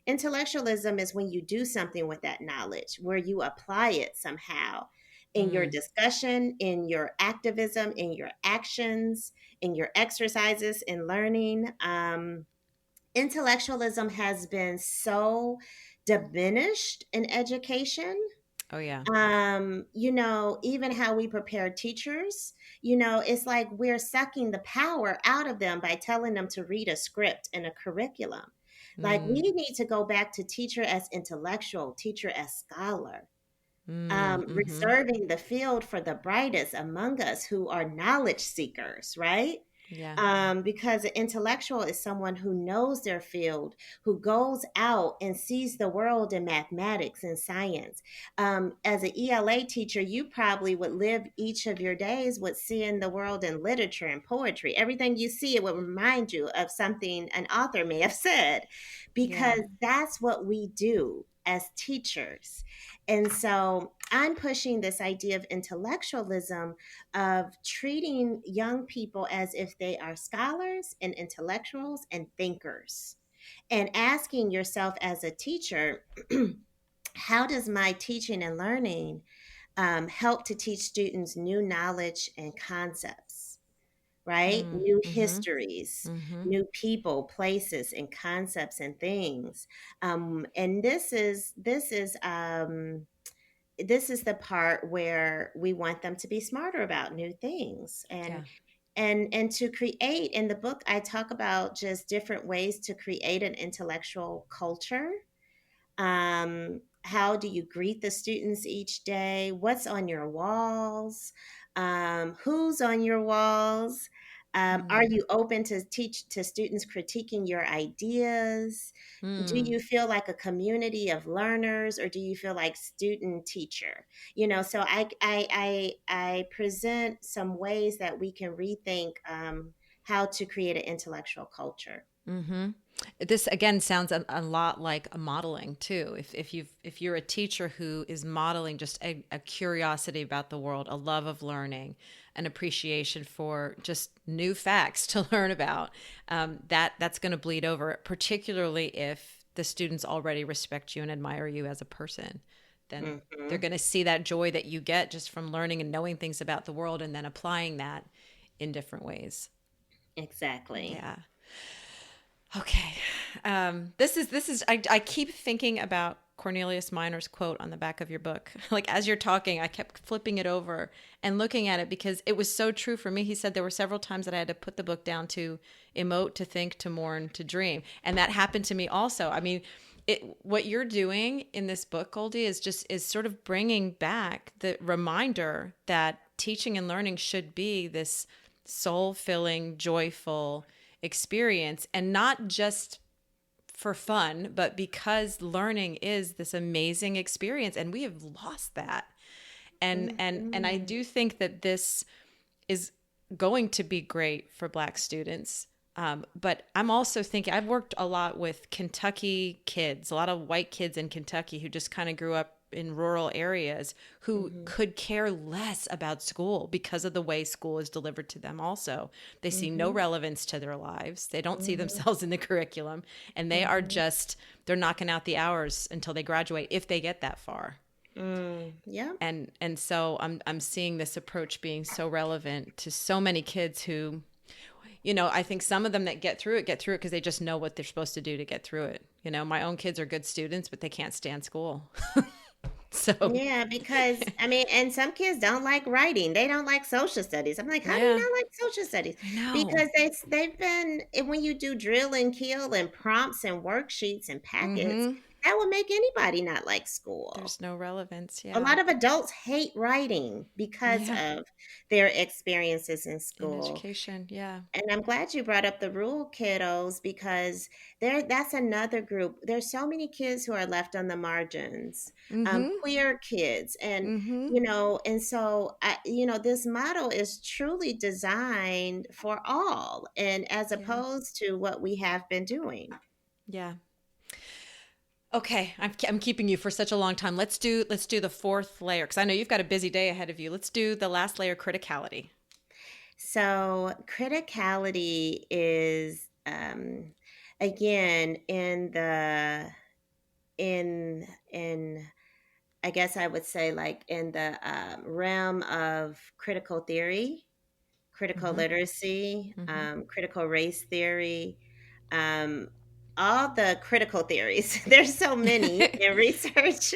intellectualism is when you do something with that knowledge, where you apply it somehow in your Mm. discussion, in your activism, in your actions, in your exercises, in learning. Intellectualism has been so diminished in education. Oh yeah. You know, even how we prepare teachers, you know, it's like we're sucking the power out of them by telling them to read a script and a curriculum. Like we Mm. need to go back to teacher as intellectual, teacher as scholar, Mm. Mm-hmm. reserving the field for the brightest among us who are knowledge seekers, right? Yeah. Because an intellectual is someone who knows their field, who goes out and sees the world in mathematics and science. As an ELA teacher, you probably would live each of your days with seeing the world in literature and poetry. Everything you see, it will remind you of something an author may have said, Yeah. because that's what we do as teachers. And so I'm pushing this idea of intellectualism, of treating young people as if they are scholars and intellectuals and thinkers, and asking yourself as a teacher, how does my teaching and learning help to teach students new knowledge and concepts? Right? Mm. New Mm-hmm. histories, Mm-hmm. new people, places, and concepts and things. And this is the part where we want them to be smarter about new things, Yeah. and to create. In the book I talk about just different ways to create an intellectual culture. How do you greet the students each day? What's on your walls? Who's on your walls? Are Mm. you open to teach to students critiquing your ideas? Do Mm. you feel like a community of learners, or do you feel like student teacher? You know, so I present some ways that we can rethink how to create an intellectual culture. Mm-hmm. This again sounds a lot like a modeling too. If you're a teacher who is modeling just a curiosity about the world, a love of learning, an appreciation for just new facts to learn about, that's going to bleed over. Particularly if the students already respect you and admire you as a person, then they're Hmm. going to see that joy that you get just from learning and knowing things about the world, and then applying that in different ways. Exactly. Yeah. Okay. This is I keep thinking about Cornelius Miner's quote on the back of your book. Like as you're talking, I kept flipping it over and looking at it because it was so true for me. He said there were several times that I had to put the book down to emote, to think, to mourn, to dream. And that happened to me also. I mean, what you're doing in this book, Gholdy, is sort of bringing back the reminder that teaching and learning should be this soul-filling, joyful experience, and not just for fun, but because learning is this amazing experience, and we have lost that. And I Mhm. do think that this is going to be great for Black students. But I'm also thinking, I've worked a lot with Kentucky kids, a lot of white kids in Kentucky who just kind of grew up in rural areas who Mhm. could care less about school because of the way school is delivered to them also. They see no Mhm. relevance to their lives. They don't see Mhm. themselves in the curriculum, and they are Mhm. just, they're knocking out the hours until they graduate if they get that far. Yeah. And so I'm seeing this approach being so relevant to so many kids who, I think some of them that get through it because they just know what they're supposed to do to get through it. My own kids are good students, but they can't stand school. So, Yeah, because I mean, and some kids don't like writing. They don't like social studies. I'm like, how do you yeah, not like social studies? I know. Because they've been when you do drill and kill and prompts and worksheets and packets, Mm-hmm. that would make anybody not like school. There's no relevance. A Yeah. lot of adults hate writing because Yeah. of their experiences in In school. education. Yeah. And I'm glad you brought up the rural kiddos because that's another group. There's so many kids who are left on the margins, Mm-hmm. queer kids, and Mm-hmm. and so this model is truly designed for all, and as Yeah. opposed to what we have been doing. Yeah. Okay, I'm keeping you for such a long time. Let's do the fourth layer because I know you've got a busy day ahead of you. Let's do the last layer, criticality. So criticality is again in I guess I would say, like, in the realm of critical theory, critical Mm-hmm. literacy, Mm-hmm. critical race theory, um, all the critical theories. There's so many in research,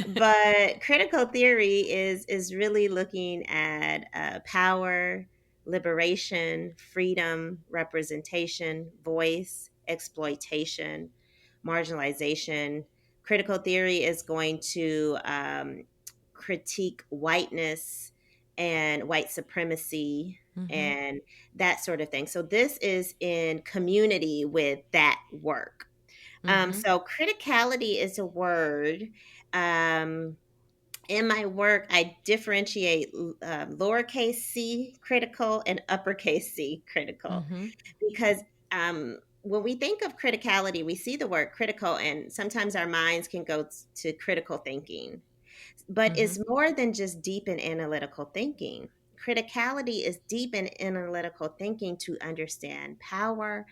but critical theory is really looking at power, liberation, freedom, representation, voice, exploitation, marginalization. Critical theory is going to critique whiteness and white supremacy Mm-hmm. and that sort of thing. So this is in community with that work. Mm-hmm. So criticality is a word. Um, in my work, I differentiate lowercase c critical and uppercase c critical Mm-hmm. because when we think of criticality, we see the word critical, and sometimes our minds can go to critical thinking. But Mm-hmm. it's more than just deep and analytical thinking. Criticality is deep and analytical thinking to understand power,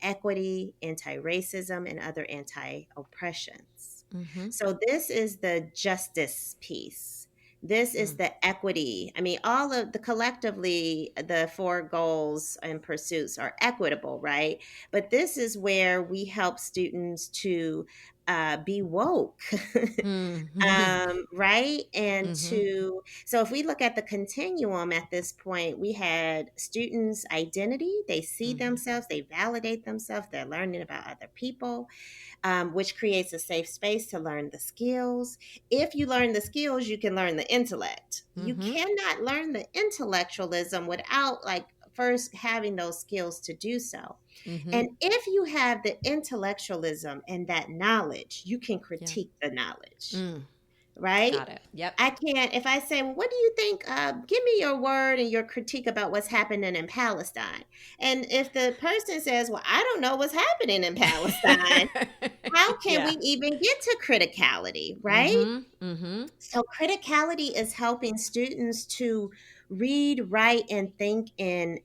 equity, anti racism, and other anti oppressions. Mm-hmm. So, this is the justice piece. This is Mm. the equity. I mean, all of the collectively, the four goals and pursuits are equitable, right? But this is where we help students to be woke. Mm-hmm. Right? And Mm-hmm. so if we look at the continuum at this point, we had students' identity. They see Mm-hmm. themselves, they validate themselves, they're learning about other people, which creates a safe space to learn the skills. If you learn the skills, you can learn the intellect. You Mm-hmm. cannot learn the intellectualism without like first having those skills to do so. Mm-hmm. And if you have the intellectualism and that knowledge, you can Yeah. critique the knowledge, Mm. right? Got it. Yep. I can't, if I say, well, what do you think? Give me your word and your critique about what's happening in Palestine. And if the person says, well, I don't know what's happening in Palestine, how can Yeah. we even get to criticality, right? Mm-hmm. Mm-hmm. So, criticality is helping students to read, write, and think in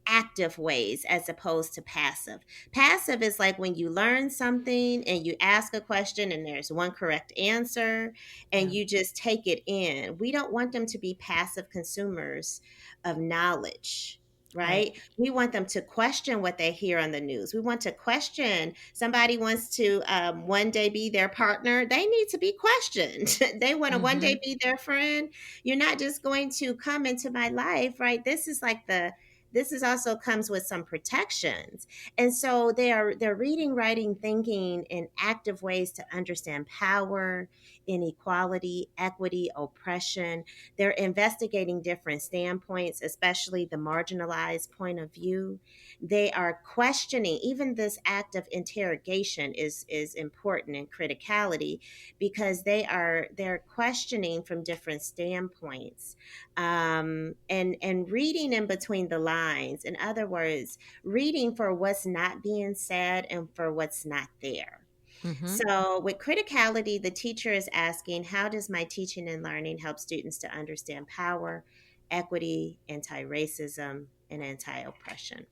active ways as opposed to passive. Passive is like when you learn something and you ask a question and there's one correct answer and Yeah. you just take it in. We don't want them to be passive consumers of knowledge. Right. right? We want them to question what they hear on the news. We want to question. Somebody wants to one day be their partner. They need to be questioned. They want to one Mm-hmm. day be their friend. You're not just going to come into my life, right? This is also comes with some protections. And so they're reading, writing, thinking in active ways to understand power, inequality, equity, oppression. They're investigating different standpoints, especially the marginalized point of view. They are questioning, even this act of interrogation is important in criticality because they're questioning from different standpoints, and reading in between the lines. In other words, reading for what's not being said and for what's not there. Mm-hmm. So, with criticality, the teacher is asking, how does my teaching and learning help students to understand power, equity, anti racism, and anti oppression?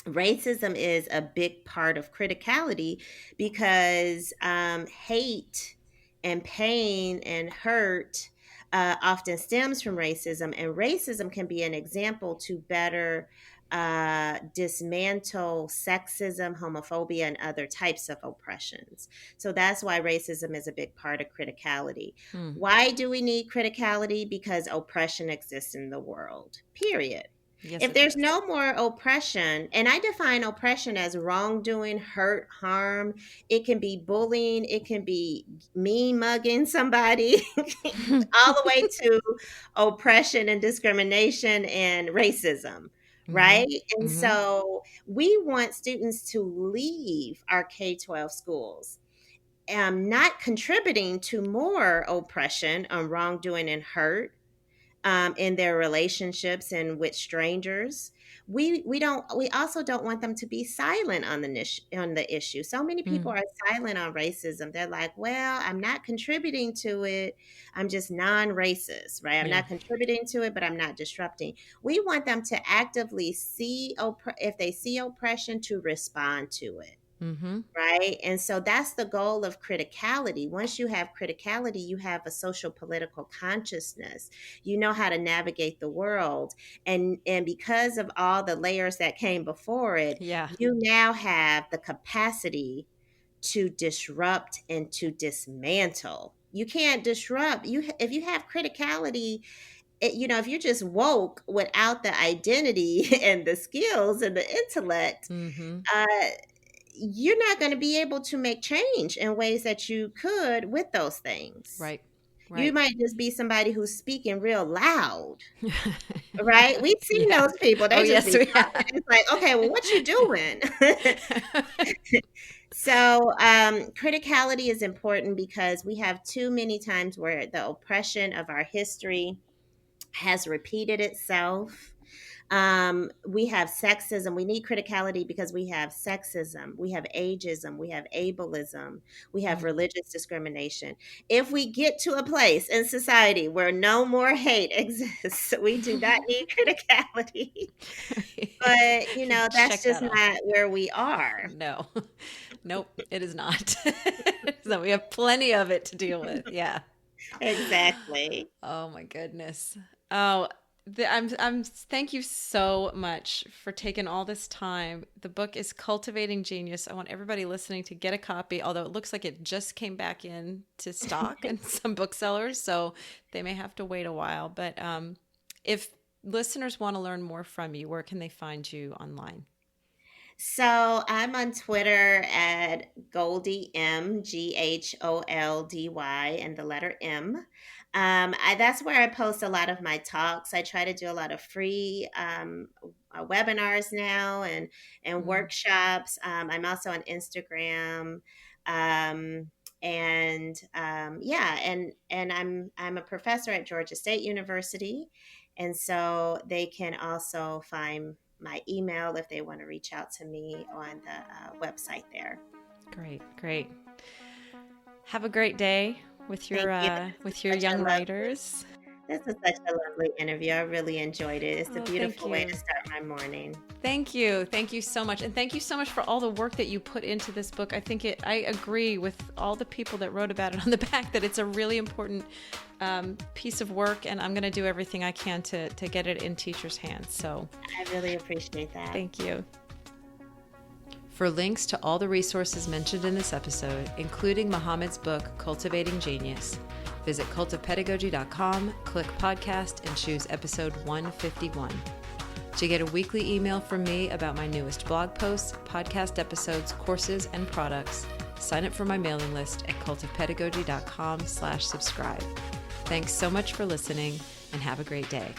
Racism is a big part of criticality because hate and pain and hurt often stems from racism, and racism can be an example to better dismantle sexism, homophobia, and other types of oppressions. So that's why racism is a big part of criticality. Mm. Why do we need criticality? Because oppression exists in the world, period. Yes, If it there's does. no more oppression, and I define oppression as wrongdoing, hurt, harm, it can be bullying, it can be mean mugging somebody, all the way to oppression and discrimination and racism, Mm-hmm. right? And Mm-hmm. so we want students to leave our K 12 schools. Not contributing to more oppression, wrongdoing, and hurt, in their relationships and with strangers. We also don't want them to be silent on on the issue. So many people Mm. are silent on racism. They're like, well, I'm not contributing to it. I'm just non-racist, right? I'm Yeah. not contributing to it, but I'm not disrupting. We want them to actively if they see oppression, to respond to it. Mm-hmm. Right. And so that's the goal of criticality. Once you have criticality, you have a social political consciousness. You know how to navigate the world. And because of all the layers that came before it, Yeah. you now have the capacity to disrupt and to dismantle. You can't disrupt. If you have criticality, if you're just woke without the identity and the skills and the intellect, Mm-hmm. uh, you're not going to be able to make change in ways that you could with those things. Right. You Right. might just be somebody who's speaking real loud, right? We've seen Yeah. those people. Oh, They just yes, be we talking. have. It's like, okay, well, what you doing? So, criticality is important because we have too many times where the oppression of our history has repeated itself. We have sexism. We need criticality because we have sexism, we have ageism, we have ableism, we have Mm. religious discrimination. If we get to a place in society where no more hate exists, we do not need criticality. But, that's Check just that off. not where we are. No. Nope, it is not. So we have plenty of it to deal with. Yeah. Exactly. Oh my goodness. Oh, thank you so much for taking all this time. The book is Cultivating Genius. I want everybody listening to get a copy, although it looks like it just came back in to stock in some booksellers, so they may have to wait a while. But if listeners want to learn more from you, where can they find you online? So I'm on Twitter at Gholdy Gholdy, and the letter M. That's where I post a lot of my talks. I try to do a lot of free webinars now and Mm, workshops. I'm also on Instagram. Um, yeah, and I'm a professor at Georgia State University, and so they can also find my email if they want to reach out to me on the website there. great, great. Have a great day Thank you. This is with your such a young lovely, writers. This is such a lovely interview. I really enjoyed it. It's a Oh, thank beautiful way to you. start my morning. Thank you. Thank you so much. And thank you so much for all the work that you put into this book. I agree with all the people that wrote about it on the back that it's a really important piece of work, and I'm going to do everything I can to get it in teachers' hands. So I really appreciate that. thank you. For links to all the resources mentioned in this episode, including Muhammad's book, Cultivating Genius, visit cultofpedagogy.com, click podcast, and choose episode 151. To get a weekly email from me about my newest blog posts, podcast episodes, courses, and products, sign up for my mailing list at cultofpedagogy.com/subscribe. Thanks so much for listening, and have a great day.